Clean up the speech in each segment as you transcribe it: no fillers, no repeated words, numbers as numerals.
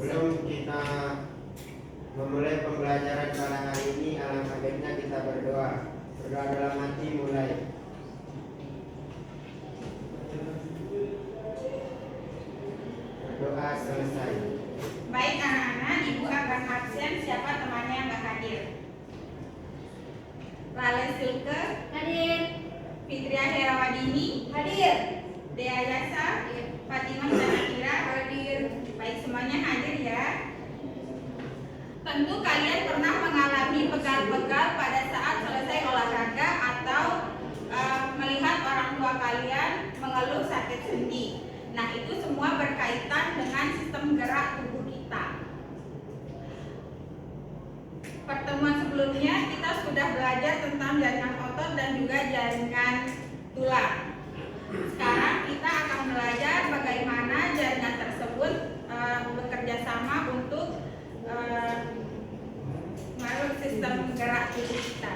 Sebelum kita memulai pembelajaran pada hari ini, alangkah baiknya kita berdoa. Berdoa dalam hati mulai. Berdoa selesai. Baik anak-anak, ibu akan absen siapa temannya yang gak hadir. Lale Silke Hadir. Fitria Herawadini Hadir. Dea Yasa Fatimah Sanakira Hadir. Baik, semuanya hadir ya. Tentu kalian pernah mengalami pegal-pegal pada saat selesai olahraga atau melihat orang tua kalian mengeluh sakit sendi. Nah, itu semua berkaitan dengan sistem gerak tubuh kita. Pertemuan sebelumnya kita sudah belajar tentang jaringan otot dan juga jaringan tulang. Sekarang kita akan belajar bagaimana jaringan tersebut bekerja sama untuk mengatur sistem gerak tubuh kita.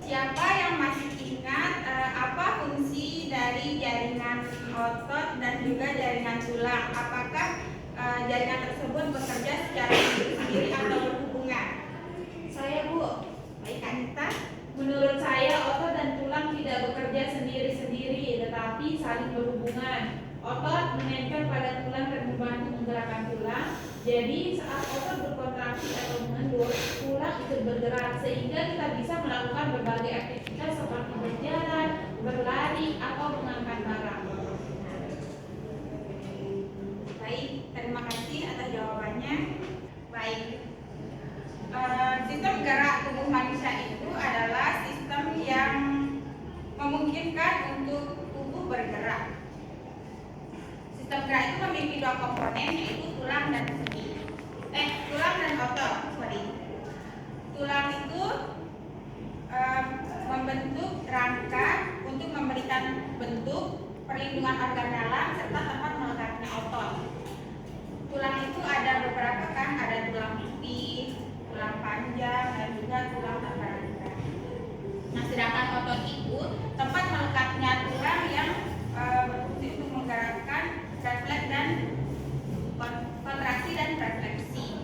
Siapa yang masih ingat apa fungsi dari jaringan otot dan juga jaringan tulang? Apakah jaringan tersebut bekerja secara sendiri atau berhubungan? Saya, Bu. Baik, Anita. Menurut saya, otot dan tulang tidak bekerja sendiri-sendiri, tetapi saling berhubungan. Otot menempel pada tulang dan membantu menggerakkan tulang. Jadi, saat otot berkontraksi atau mengendur, tulang ikut bergerak sehingga kita bisa melakukan berbagai aktivitas seperti berjalan, berlari, atau mengangkat barang. Baik, terima kasih atas jawabannya. Baik. Sistem gerak tubuh manusia itu adalah sistem yang memungkinkan untuk tubuh bergerak. Sistem gerak itu memiliki dua komponen, yaitu tulang dan sendi. Tulang dan otot, sorry. Tulang itu membentuk rangka untuk memberikan bentuk perlindungan organ dalam serta tempat melekatnya otot. Tulang itu ada beberapa kan, ada tulang pipih, tulang panjang, dan juga tulang rangka. Nah, sedangkan otot itu tempat melekatnya tulang yang berfungsi untuk menggerakkan refleks dan kontraksi dan refleksi.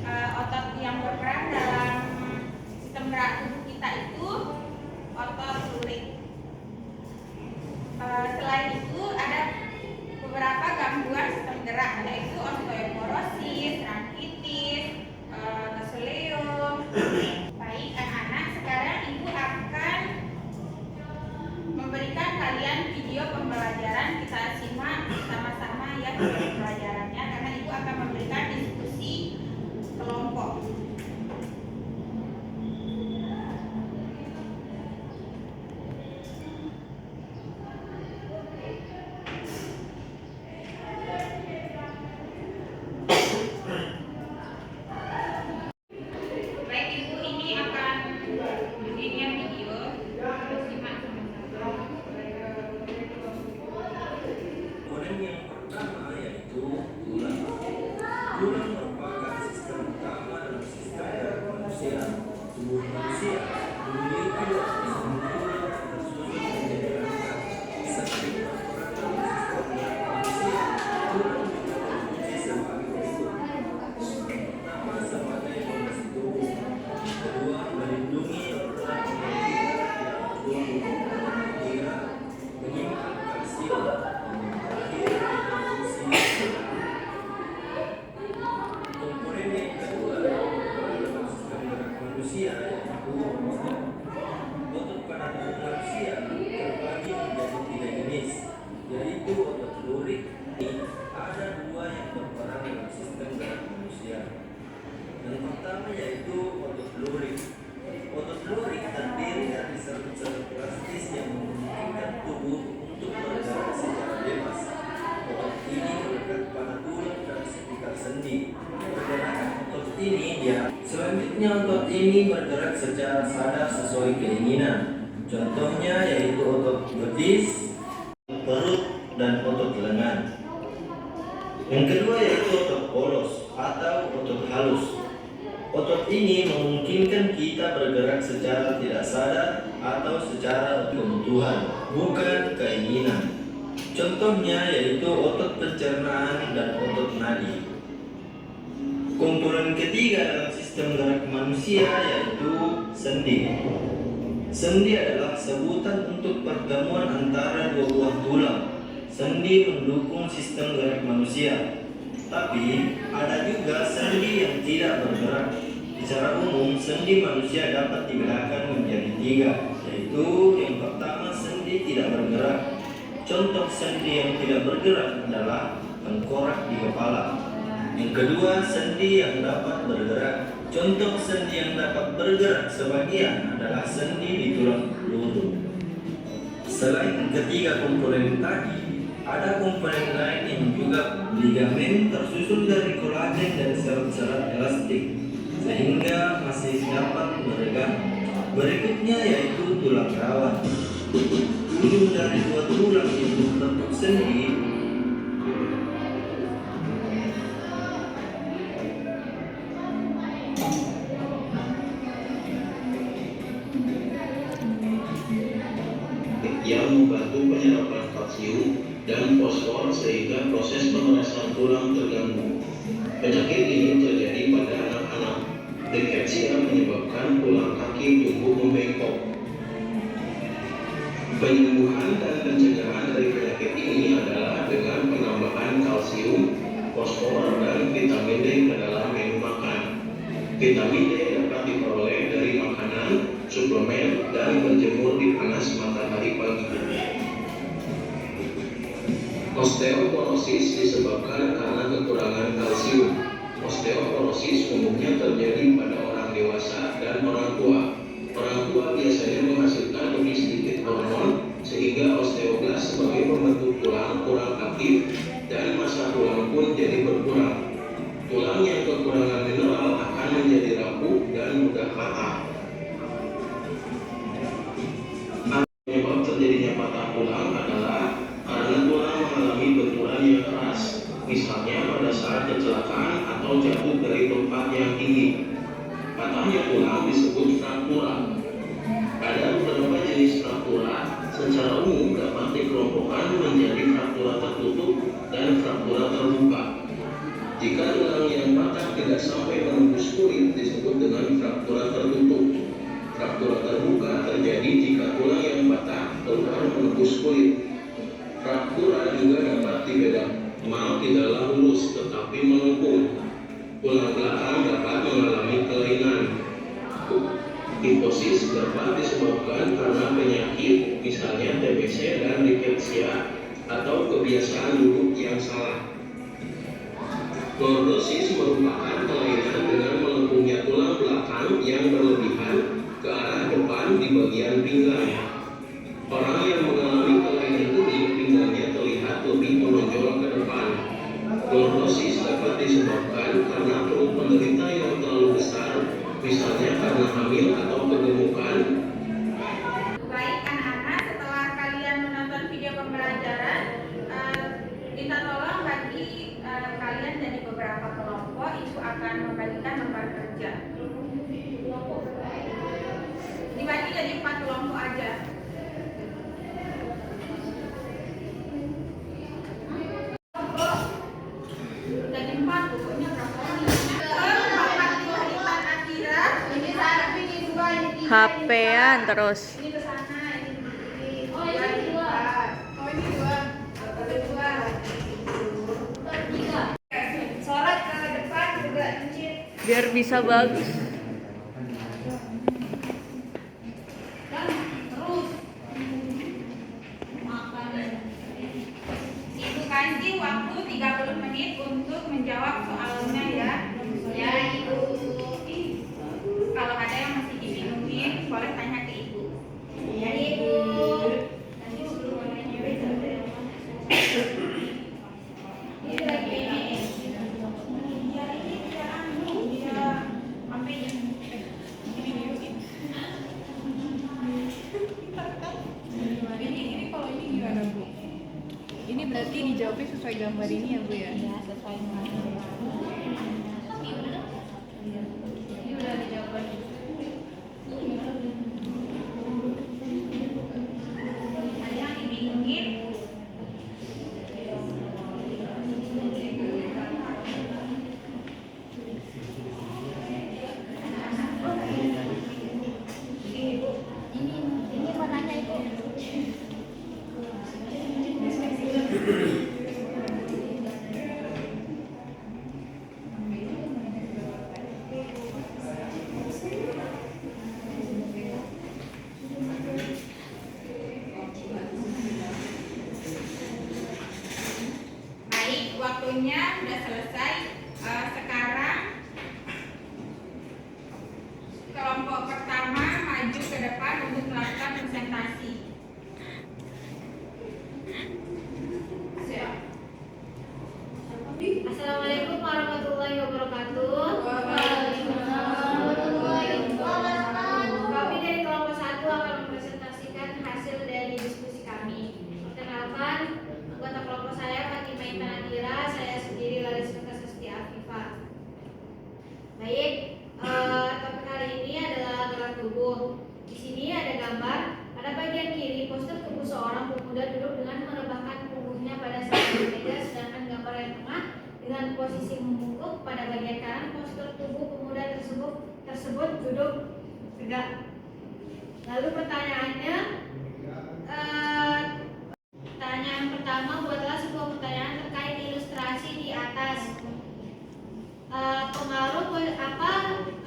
Otot yang berperan dalam sistem gerak tubuh kita itu otot lurik. Selain itu ada beberapa gangguan sistem gerak, yaitu osteoporosis, bronkitis, keseleo. Baik anak-anak, sekarang ibu akan memberikan kalian video pembelajaran. Kita simak sama-sama ya video pembelajarannya, karena ibu akan memberikan diskusi kelompok. Baik ibu, ini akan beginian video. Terus simak sama-sama. Komponen yang pertama yaitu tulang. Tulang merupakan sistem utama dalam sistem gerak manusia. Tubuh manusia memiliki sistem tulang yang tersusun menjadi rangka. Selain berperan dalam sistem gerak manusia, tulang juga berfungsi sebagai pelindung. Pertama, sebagai fondasi tubuh. Kedua, melindungi organ yang tubuh. Ketiga, menyimpan kalsium. Komponen yang kedua dalam sistem gerak manusia yaitu otot. Otot pada tubuh manusia terbagi menjadi 3 jenis, yaitu otot lurik. Ada 2 yang berperan dalam sistem gerak manusia. Yang pertama yaitu otot lurik. Otot lurik terdiri dari sel-sel plastis yang memungkinkan tubuh untuk bergerak secara bebas. Otot ini melekat pada tulang dan sekitar sendi. Pergerakan otot ini selanjutnya otot ini bergerak secara sadar sesuai keinginan. Contohnya yaitu otot betis, perut, dan otot lengan. Yang kedua yaitu otot polos atau otot halus. Otot ini memungkinkan kita bergerak secara tidak sadar atau secara kebutuhan, bukan keinginan. Contohnya yaitu otot pencernaan dan otot nadi. Komponen ketiga dalam sistem gerak manusia yaitu sendi. Sendi adalah sebutan untuk pertemuan antara dua buah tulang. Sendi mendukung sistem gerak manusia. Tapi ada juga sendi yang tidak bergerak. Secara umum, sendi manusia dapat dibedakan menjadi tiga, yaitu yang pertama sendi tidak bergerak. Contoh sendi yang tidak bergerak adalah tengkorak di kepala. Yang kedua, sendi yang dapat bergerak. Contoh sendi yang dapat bergerak sebagian adalah sendi di tulang lutut. Selain ketiga komponen tadi, ada komponen lain yang juga ligamen tersusun dari kolagen dan serat-serat elastik, sehingga masih dapat bergerak. Berikutnya yaitu tulang rawan. Ujung dari dua tulang itu bentuk sendi. Yang membantu penyerapan kalsium dan fosfor sehingga proses pemerasan tulang terganggu. Penyakit ini terjadi pada anak-anak. Riketsia menyebabkan tulang kaki tumbuh membengkok. Penyembuhan dan pencegahan dari penyakit ini adalah dengan penambahan kalsium, fosfor, dan vitamin D ke dalam menu makan. Vitamin D dapat diperoleh dari makanan, suplemen, dan berjemur di panas matahari pagi. Osteoporosis disebabkan karena kekurangan kalsium. Osteoporosis umumnya terjadi pada orang dewasa dan orang tua. Orang tua biasanya menghasilkan lebih sedikit hormon sehingga osteoblas sebagai pembentuk tulang kurang aktif dan massa tulang pun jadi berkurang. Tulang yang kekurangan mineral akan menjadi rapuh dan mudah patah. Penyebab terjadinya patah tulang adalah karena tulang mengalami benturan yang keras, misalnya pada saat kecelakaan atau jatuh dari tempat yang tinggi. Patahnya tulang disebut fraktura. Ada beberapa jenis fraktura, secara umum dapat dikelompokkan menjadi fraktura tertutup dan fraktura terbuka. Jika tulang yang patah tidak sampai menembus kulit disebut dengan fraktura tertutup. Fraktura terbuka terjadi jika tulang yang patah keluar menembus kulit. Fraktura juga dapat dibedakan tidaklah lurus tetapi melengkung. Tulang belakang dapat mengalami kelainan. Kifosis dapat disebabkan karena penyakit, misalnya TBC dan riketsia, atau kebiasaan duduk yang salah. Lordosis merupakan kelainan dengan melengkungnya tulang belakang yang berlebihan ke arah depan di bagian pinggang. Orang yang mengalami kelainan ini pinggangnya terlihat lebih menonjol ke depan. Lordosis dapat disebabkan karena perut penderita yang terlalu besar, misalnya karena hamil atau kegemukan. Baik anak-anak, setelah kalian menonton video pembelajaran, kita tolong bagi kalian jadi beberapa kelompok. Ibu akan membagikan lembar kerja. Dibagi jadi 4 kelompok aja. Jadi 4, pokoknya berapa orang? HP-an terus. Ini ke sana, ini. Oh, ini 2. Oh, ini 2. Boleh 2. Sholat ke depan juga cincin. Biar bisa bagus. Dan terus makan. Ibu kasih waktu 30 menit untuk menjawab soalnya ya. Ya Ibu. Kalau ada yang masih dibingungin, boleh tanya ke Ibu. Ya Ibu. Nanti sebelum warnanya beda. Ini lagi ini. Ya ini dia anu, dia sampai ini kalau ini gimana Bu? Ini berarti dijawabnya sesuai gambar ini ya Bu ya? Ya sesuai dengan Ini udah dijawab. ada yang dibingungin. untuk melakukan presentasi. Siap. Assalamualaikum warahmatullahi wabarakatuh. Kami dari kelompok 1 akan mempresentasikan hasil dari diskusi kami. Perkenalkan, anggota kelompok saya Fatimah Intan Adira, saya sendiri Larissa Kasasti Afifah. Baik, topik hari ini adalah gerak tubuh. Di sini ada gambar. Pada bagian kiri, postur tubuh seorang pemuda duduk dengan merebahkan punggungnya pada saat meja, sedangkan gambar yang tengah dengan posisi membungkuk. Pada bagian kanan, postur tubuh pemuda tersebut duduk tegak. Lalu pertanyaannya, pertanyaan pertama, buatlah sebuah pertanyaan terkait ilustrasi di atas.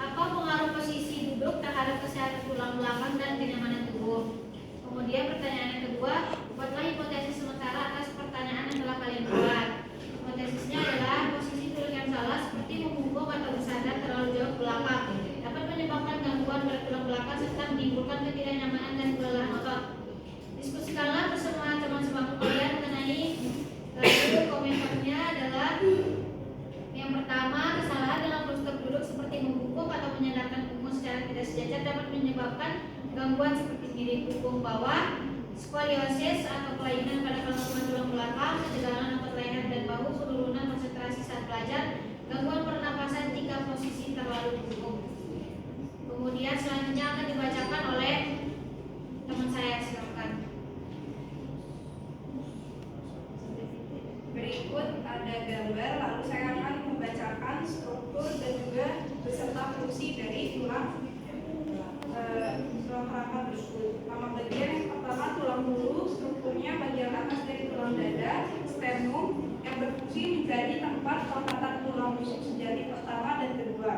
Apa pengaruh posisi duduk terhadap kesehatan tulang belakang dan kenyamanan tubuh? Kemudian pertanyaan yang kedua, buatlah hipotesis sementara atas pertanyaan yang telah kalian buat. Hipotesisnya adalah posisi duduk yang salah seperti membungkuk atau bersandar terlalu jauh ke belakang dapat menyebabkan gangguan pada tulang belakang serta menimbulkan ketidaknyamanan dan kelelahan otot. Diskusikanlah bersama teman sebangku kalian mengenai komentarnya adalah yang pertama, kesalahan dalam postur duduk seperti membungkuk atau menyandarkan punggung secara tidak sejajar dapat menyebabkan gangguan seperti nyeri punggung bawah, skoliosis atau kelainan pada kelemahan tulang belakang, ketegangan otot leher dan bahu, penurunan konsentrasi saat belajar, gangguan pernapasan jika posisi terlalu bungkuk. Kemudian selanjutnya akan dibacakan oleh teman saya, silakan. Berikut ada gambar, lalu saya akan membacakan struktur dan juga beserta fungsi dari tulang rangka berikut. Nama bagian yang pertama tulang hulu, strukturnya bagian atas dari tulang dada, sternum, yang berfungsi menjadi tempat pelekatan tulang rusuk sejati pertama dan kedua.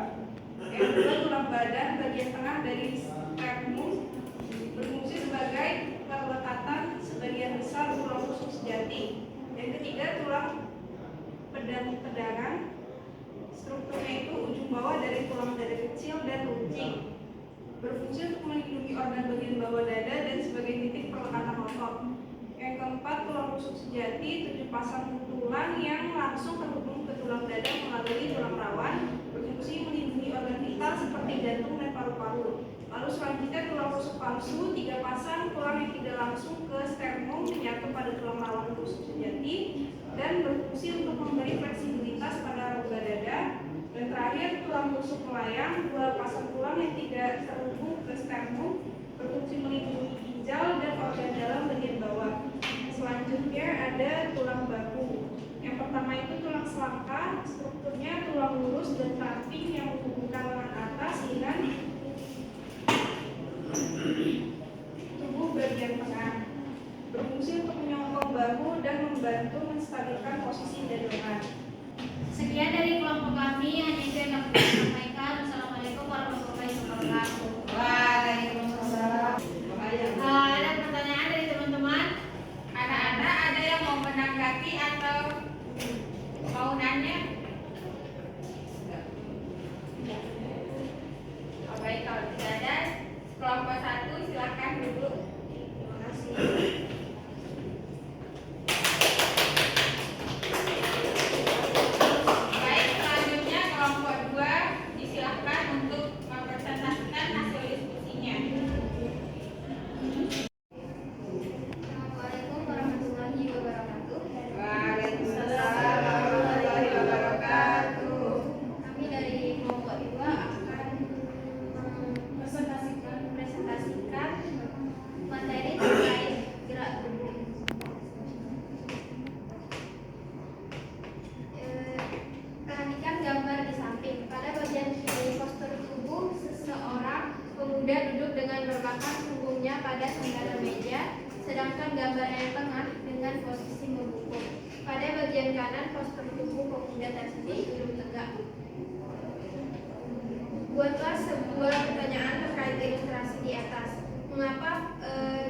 Yang kedua tulang badan, bagian tengah dari sternum, berfungsi sebagai pelekatan sebagian besar tulang rusuk sejati. Yang ketiga tulang pedangan, strukturnya itu ujung bawah dari tulang dada kecil dan runcing, berfungsi untuk melindungi organ bagian bawah dada dan sebagai titik pelekatan otot. Yang keempat tulang rusuk sejati, 7 pasang tulang yang langsung terhubung ke tulang dada melalui tulang rawan, berfungsi melindungi organ vital seperti jantung dan paru-paru. Lalu selanjutnya tulang rusuk palsu, 3 pasang tulang yang tidak langsung ke sternum menyatu pada tulang rawan rusuk sejati dan berfungsi untuk memberi fleksibilitas pada rongga dada. Dan terakhir tulang rusuk melayang, 2 pasang tulang yang tidak terhubung ke sternum, berfungsi melindungi ginjal dan organ dalam bagian bawah. Selanjutnya ada tulang bahu. Yang pertama itu tulang selangka, strukturnya tulang lurus dan ramping yang menghubungkan lengan atas dengan tubuh bagian tengah, berfungsi untuk menyokong bahu dan membantu menstabilkan posisi dan lengan. Sekian dari kelompok kami, hanya itu yang dapat kami sampaikan. Assalamualaikum warahmatullahi wabarakatuh. Waalaikumsalam. Ada pertanyaan dari teman-teman? Ada yang mau menanggapi atau mau nanya? Oh, baik, kalau tidak ada, kelompok 1 silakan duduk. Terima kasih. Baik, selanjutnya kelompok 2 disilahkan untuk mempresentasikan hasil diskusinya. Assalamualaikum warahmatullahi wabarakatuh. Waalaikumsalam warahmatullahi wabarakatuh. Kami dari kelompok 2 akan mempresentasikan materi terkait gerak tubuh. Perhatikan gambar di samping. Pada bagian kiri postur tubuh seseorang pemuda duduk dengan merebahkan punggungnya pada sandal meja, sedangkan gambar yang tengah dengan posisi membungkuk. Pada bagian kanan postur tubuh pemuda tersebut duduk tegak. Buatlah sebuah pertanyaan terkait ilustrasi di atas.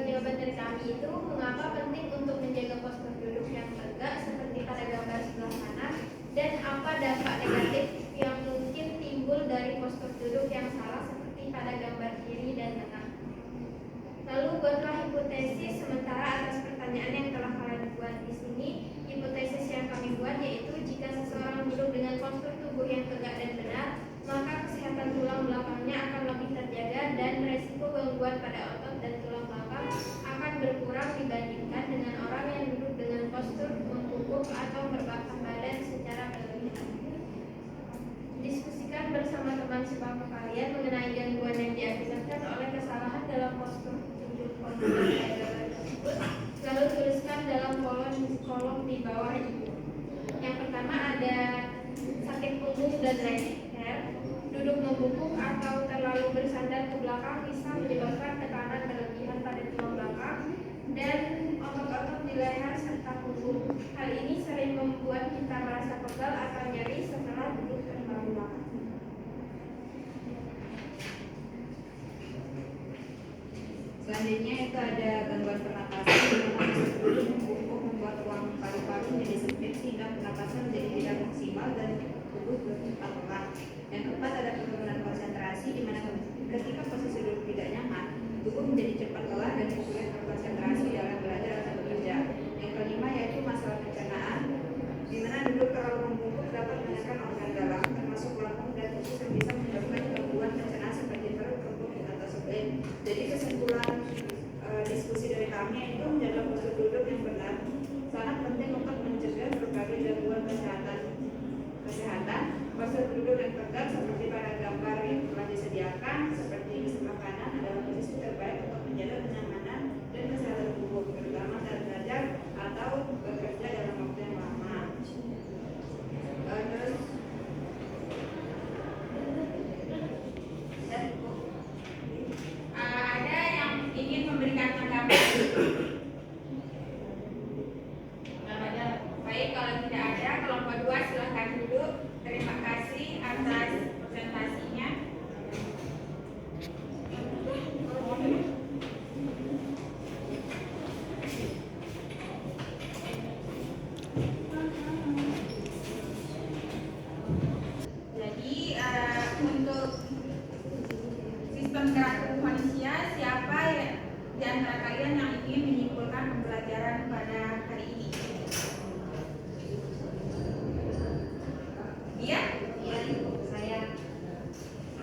Jawaban dari kami itu mengapa penting untuk menjaga postur duduk yang tegak seperti pada gambar sebelah kanan, dan apa dampak negatif yang mungkin timbul dari postur duduk yang salah seperti pada gambar kiri dan tengah. informasi pokok kalian mengenai gangguan yang diakibatkan oleh kesalahan dalam postur tunjuk komputer daerah tersebut, lalu tuliskan dalam kolom di bawah ini. Yang pertama ada sakit punggung dan leher, duduk membungkuk atau terlalu bersandar ke belakang bisa menyebabkan tekanan berlebihan pada tulang belakang dan otot-otot di leher serta punggung. Hal ini sering membuat kita merasa pegal atau nyeri setelah duduk terlalu lama. Selanjutnya itu ada gangguan pernapasan yang membungkuk membuat ruang paru-paru menjadi sempit sehingga pernapasan menjadi tidak maksimal dan tubuh bergetar pelan. Yang keempat ada penurunan konsentrasi di mana ketika posisi duduk tidak nyaman, tubuh menjadi cepat lelah dan sulit berkonsentrasi dalam belajar atau bekerja. Yang kelima yaitu masalah pencernaan, di mana duduk terlalu membungkuk dapat menekan organ dalam termasuk lambung dan usus yang bisa menyebabkan gangguan pencernaan seperti perut, kembung atau spleen. Jadi kesimpulan diskusi dari kami itu menjaga postur duduk yang benar sangat penting untuk mencegah berbagai gangguan kesehatan. Postur duduk yang tegak seperti pada gambar yang telah disediakan seperti di sebelah kanan adalah posisi terbaik untuk menjaga kenyamanan dan kesehatan tubuh, terutama saat belajar atau bekerja dalam waktu yang lama. Terus ada yang ingin memberikan tanggapan? Baik, kalau tidak ada, kelompok 2 silahkan duduk. Terima kasih atas presentasinya. Jadi untuk sistem gerak tubuh manusia, siapa ya di antara kalian yang ingin menyimpulkan pembelajaran pada hari ini? Iya? Iya, saya.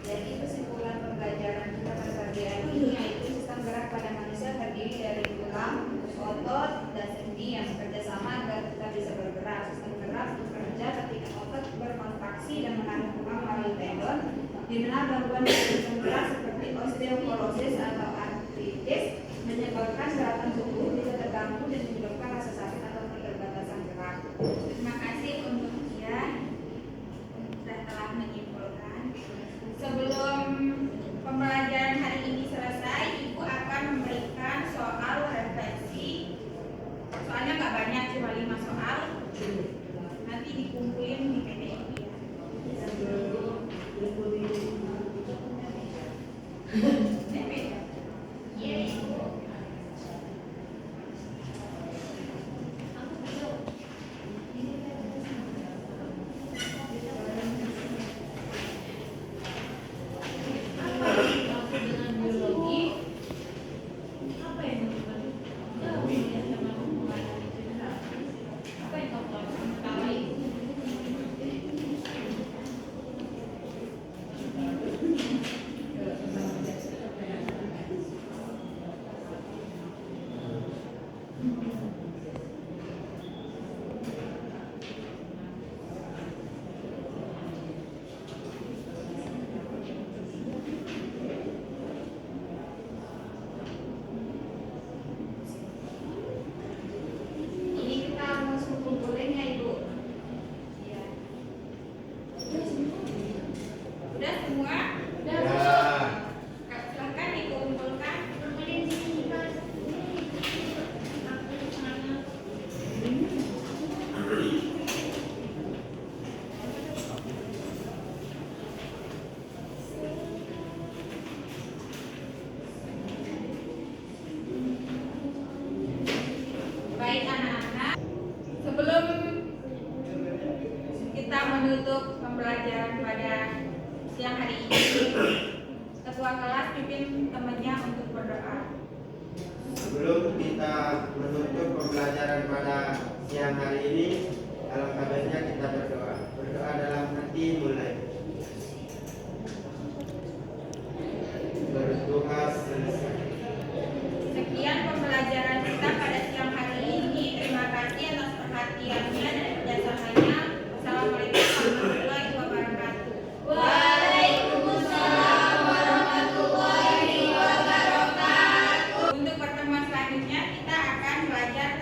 Jadi kesimpulan pembelajaran kita pada pagi ini yaitu sistem gerak pada manusia terdiri dari tulang, otot, dan sendi yang bekerja sama agar kita bisa bergerak. Sistem gerak bekerja ketika otot berkontraksi dan menarik tulang melalui tendon, di mana gangguan pada sistem gerak seperti osteoporosis atau artritis menyebabkan gerakan tubuh bisa terganggu dan menyebabkan rasa sakit atau keterbatasan gerak. Terima kasih untuk dia telah menyimpulkan. Sebelum pembelajaran hari ini selesai, Ibu akan memberikan soal refleksi. Soalnya nggak banyak, cuma 5 soal. Nanti dikumpulin di PDF ya. Iya, Ibu. Baik anak-anak, sebelum kita menutup pembelajaran pada siang hari ini, ketua kelas pimpin temannya untuk berdoa. Sebelum kita menutup pembelajaran pada siang hari ini, alangkah baiknya kita berdoa. Berdoa dalam hati mulai. Berdoa selesai. Sekian pembelajaran kita pada siang hari ini. Terima kasih atas perhatiannya dan kerjasamanya. Assalamualaikum warahmatullahi wabarakatuh. Waalaikumsalam. pelajar